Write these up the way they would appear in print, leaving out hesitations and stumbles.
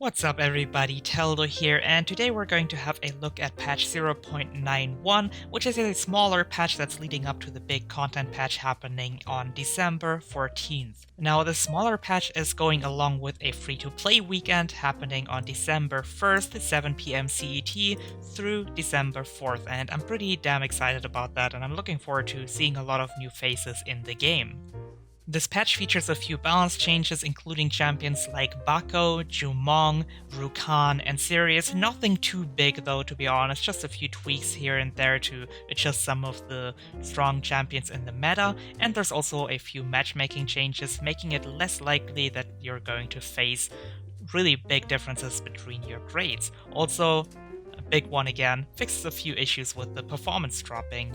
What's up everybody, Teldo here, and today we're going to have a look at patch 0.91, which is a smaller patch that's leading up to the big content patch happening on December 14th. Now, the smaller patch is going along with a free-to-play weekend happening on December 1st, 7 PM CET through December 4th, and I'm pretty damn excited about that, and I'm looking forward to seeing a lot of new faces in the game. This patch features a few balance changes, including champions like Bako, Jumong, Rukan, and Sirius. Nothing too big though, to be honest, just a few tweaks here and there to adjust some of the strong champions in the meta, and there's also a few matchmaking changes, making it less likely that you're going to face really big differences between your grades. Also, a big one again, fixes a few issues with the performance dropping.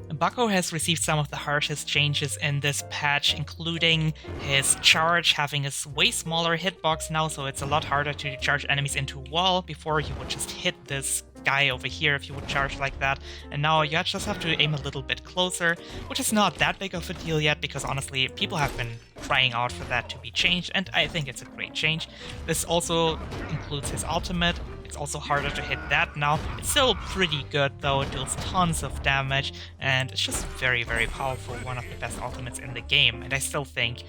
Bako has received some of the harshest changes in this patch, including his charge having a way smaller hitbox now, so it's a lot harder to charge enemies into a wall. Before, you would just hit this guy over here if you would charge like that, and now you just have to aim a little bit closer, which is not that big of a deal yet, because honestly, people have been crying out for that to be changed, and I think it's a great change. This also includes his ultimate. It's also harder to hit that now. It's still pretty good though, it deals tons of damage, and it's just very, very powerful, one of the best ultimates in the game, and I still think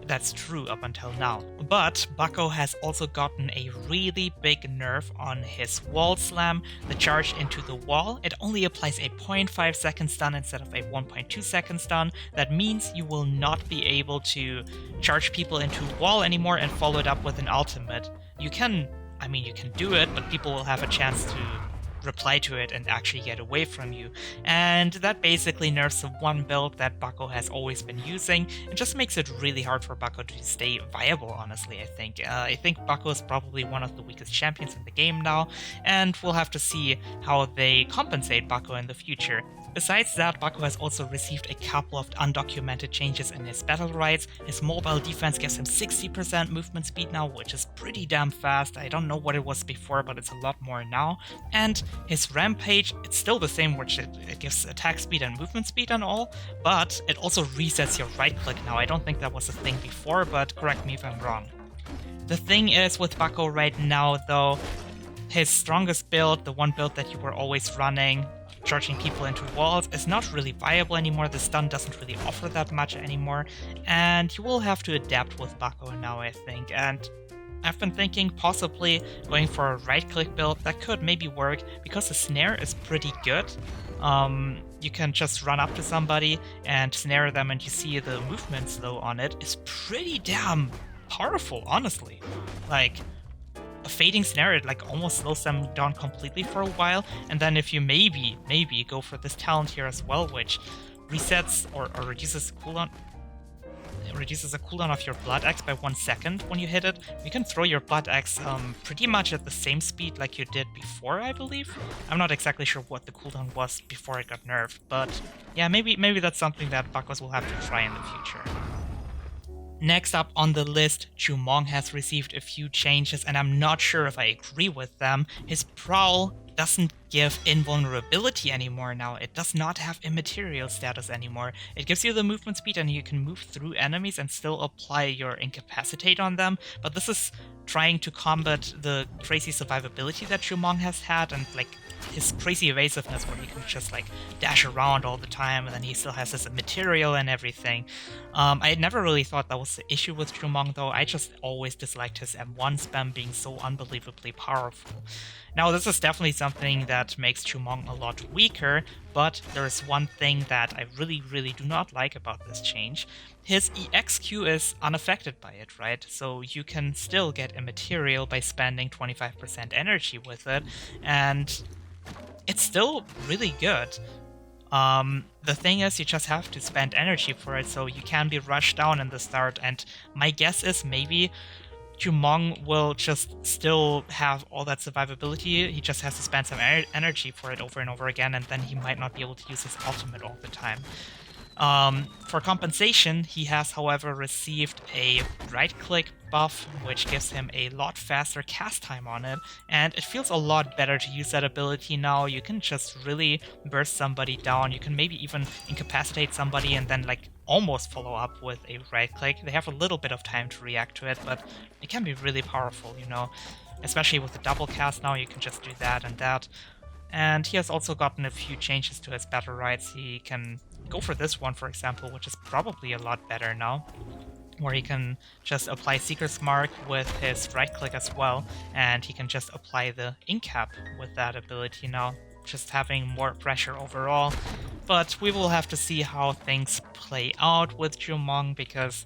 that's true up until now. But Bako has also gotten a really big nerf on his wall slam, the charge into the wall. It only applies a 0.5 second stun instead of a 1.2 second stun. That means you will not be able to charge people into a wall anymore and follow it up with an ultimate. You can do it, but people will have a chance to reply to it and actually get away from you. And that basically nerfs the one build that Bako has always been using. It just makes it really hard for Bako to stay viable, honestly, I think. I think Bako is probably one of the weakest champions in the game now, and we'll have to see how they compensate Bako in the future. Besides that, Bako has also received a couple of undocumented changes in his Battlerite. His mobile defense gives him 60% movement speed now, which is pretty damn fast. I don't know what it was before, but it's a lot more now. And his Rampage, it's still the same, which it gives attack speed and movement speed and all, but it also resets your right click now. I don't think that was a thing before, but correct me if I'm wrong. The thing is with Bako right now though, his strongest build, the one build that you were always running, charging people into walls, is not really viable anymore. The stun doesn't really offer that much anymore, and you will have to adapt with Bako now, I think. And I've been thinking possibly going for a right-click build that could maybe work, because the snare is pretty good. You can just run up to somebody and snare them, and you see the movement slow on it is pretty damn powerful, honestly. Like, a fading snare, it like almost slows them down completely for a while, and then if you maybe go for this talent here as well, which resets or reduces the cooldown. It reduces the cooldown of your Blood Axe by 1 second when you hit it. You can throw your Blood Axe pretty much at the same speed like you did before, I believe. I'm not exactly sure what the cooldown was before it got nerfed, but yeah, maybe that's something that Bakos will have to try in the future. Next up on the list, Jumong has received a few changes, and I'm not sure if I agree with them. His Prowl doesn't give invulnerability anymore now. It does not have immaterial status anymore. It gives you the movement speed and you can move through enemies and still apply your incapacitate on them, but this is trying to combat the crazy survivability that Jumong has had, and like his crazy evasiveness where he can just like dash around all the time, and then he still has his material and everything. I never really thought that was the issue with Jumong though. I just always disliked his M1 spam being so unbelievably powerful. Now, this is definitely something that makes Jumong a lot weaker, but there is one thing that I really, really do not like about this change. His EXQ is unaffected by it, right? So you can still get immaterial by spending 25% energy with it, and it's still really good. The thing is, you just have to spend energy for it, so you can be rushed down in the start, and my guess is maybe Jumong will just still have all that survivability. He just has to spend some energy for it over and over again, and then he might not be able to use his ultimate all the time. For compensation, he has, however, received a right-click buff, which gives him a lot faster cast time on it, and it feels a lot better to use that ability now. You can just really burst somebody down. You can maybe even incapacitate somebody and then like almost follow up with a right-click. They have a little bit of time to react to it, but it can be really powerful, you know. especially with the double cast now, you can just do that and that. And he has also gotten a few changes to his Battlerites. He can go for this one, for example, which is probably a lot better now, where he can just apply Seeker's Mark with his right click as well, and he can just apply the ink cap with that ability now, just having more pressure overall. But we will have to see how things play out with Jumong, because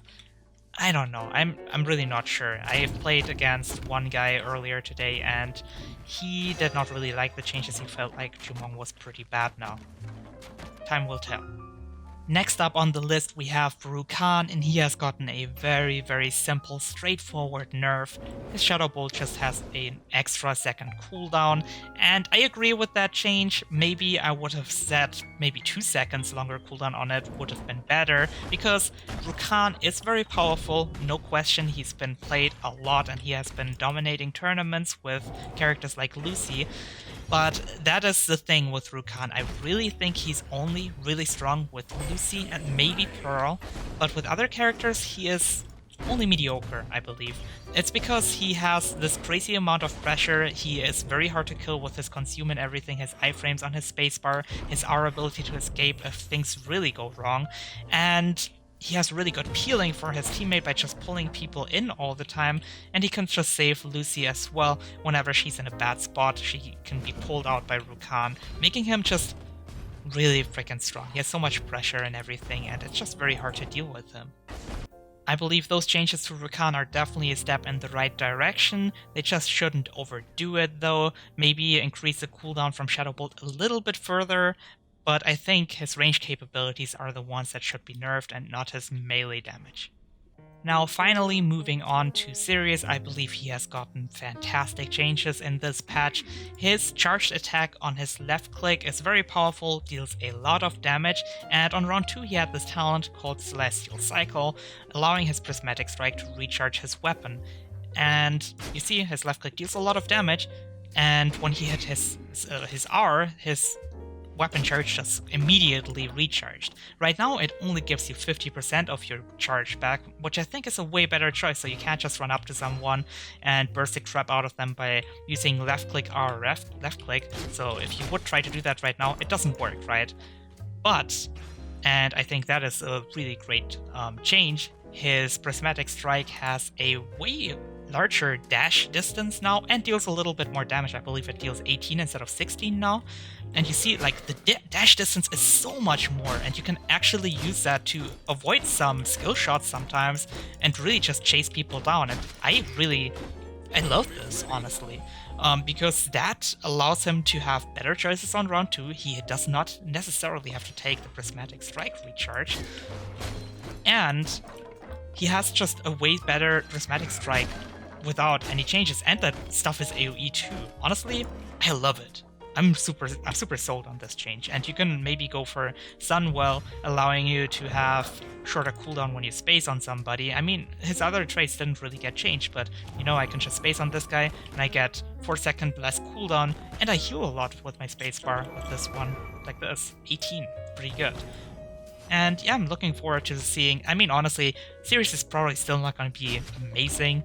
I don't know, I'm really not sure. I played against one guy earlier today and he did not really like the changes. He felt like Jumong was pretty bad now. Time will tell. Next up on the list we have Rukan, and he has gotten a very, very simple, straightforward nerf. His Shadow Bolt just has an extra second cooldown, and I agree with that change. Maybe I would have set maybe 2 seconds longer cooldown on it would have been better, because Rukan is very powerful, no question. He's been played a lot and he has been dominating tournaments with characters like Lucy. But that is the thing with Rukan. I really think he's only really strong with Lucy and maybe Pearl, but with other characters he is only mediocre, I believe. It's because he has this crazy amount of pressure, he is very hard to kill with his consume and everything, his iframes on his spacebar, his R ability to escape if things really go wrong, and he has really good peeling for his teammate by just pulling people in all the time, and he can just save Lucy as well. Whenever she's in a bad spot, she can be pulled out by Rukan, making him just really freaking strong. He has so much pressure and everything, and it's just very hard to deal with him. I believe those changes to Rukan are definitely a step in the right direction. They just shouldn't overdo it though. Maybe increase the cooldown from Shadow Bolt a little bit further, but I think his range capabilities are the ones that should be nerfed and not his melee damage. Now finally moving on to Sirius, I believe he has gotten fantastic changes in this patch. His charged attack on his left click is very powerful, deals a lot of damage, and on round 2 he had this talent called Celestial Cycle, allowing his Prismatic Strike to recharge his weapon. And you see, his left click deals a lot of damage, and when he hit his R, his weapon charge just immediately recharged. Right now it only gives you 50% of your charge back, which I think is a way better choice, so you can't just run up to someone and burst a trap out of them by using left click R left click. So if you would try to do that right now, it doesn't work, right? But, and I think that is a really great change, his Prismatic Strike has a way larger dash distance now and deals a little bit more damage. I believe it deals 18 instead of 16 now. And you see, like, the dash distance is so much more, and you can actually use that to avoid some skill shots sometimes and really just chase people down. And I love this, honestly, because that allows him to have better choices on round 2. He does not necessarily have to take the Prismatic Strike recharge, and he has just a way better Prismatic Strike without any changes, and that stuff is AoE too. Honestly, I love it. I'm super sold on this change, and you can maybe go for Sunwell, allowing you to have shorter cooldown when you space on somebody. I mean, his other traits didn't really get changed, but you know, I can just space on this guy and I get 4 seconds less cooldown, and I heal a lot with my spacebar with this one, like this, 18, pretty good. And yeah, I'm looking forward to seeing. I mean, honestly, Sirius is probably still not going to be amazing,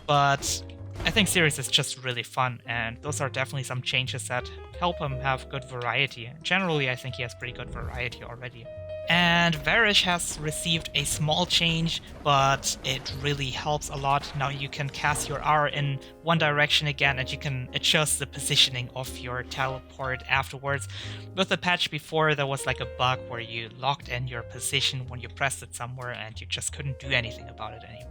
but I think Sirius is just really fun, and those are definitely some changes that help him have good variety. Generally, I think he has pretty good variety already. And Varish has received a small change, but it really helps a lot. Now you can cast your R in one direction again, and you can adjust the positioning of your teleport afterwards. With the patch before, there was like a bug where you locked in your position when you pressed it somewhere, and you just couldn't do anything about it anymore.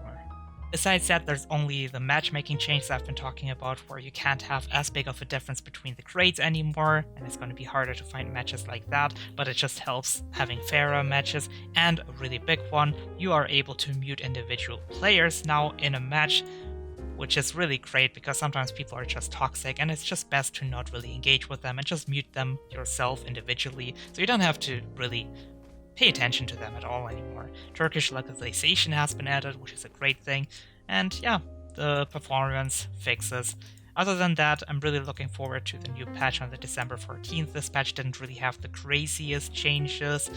Besides that, there's only the matchmaking change that I've been talking about, where you can't have as big of a difference between the grades anymore, and it's going to be harder to find matches like that, but it just helps having fairer matches. And a really big one, you are able to mute individual players now in a match, which is really great because sometimes people are just toxic, and it's just best to not really engage with them and just mute them yourself individually, so you don't have to really pay attention to them at all anymore. Turkish localization has been added, which is a great thing, and yeah, the performance fixes Other than that, I'm really looking forward to the new patch on the December 14th. This patch didn't really have the craziest changes.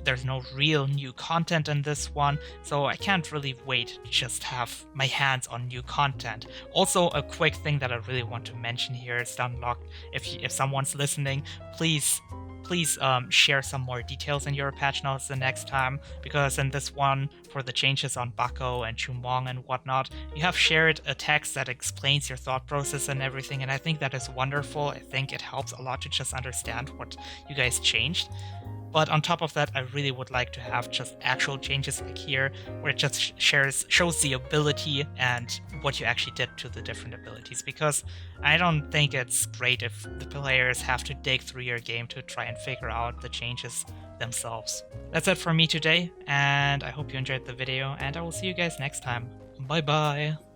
There's no real new content in this one, so I can't really wait to just have my hands on new content. Also, a quick thing that I really want to mention here is Unlocked. If someone's listening, please share some more details in your patch notes the next time, because in this one, for the changes on Bako and Jumong and whatnot, you have shared a text that explains your thought process and everything, and I think that is wonderful. I think it helps a lot to just understand what you guys changed. But on top of that, I really would like to have just actual changes like here, where it just shows the ability and what you actually did to the different abilities, because I don't think it's great if the players have to dig through your game to try and figure out the changes themselves. That's it for me today, and I hope you enjoyed the video, and I will see you guys next time. Bye bye!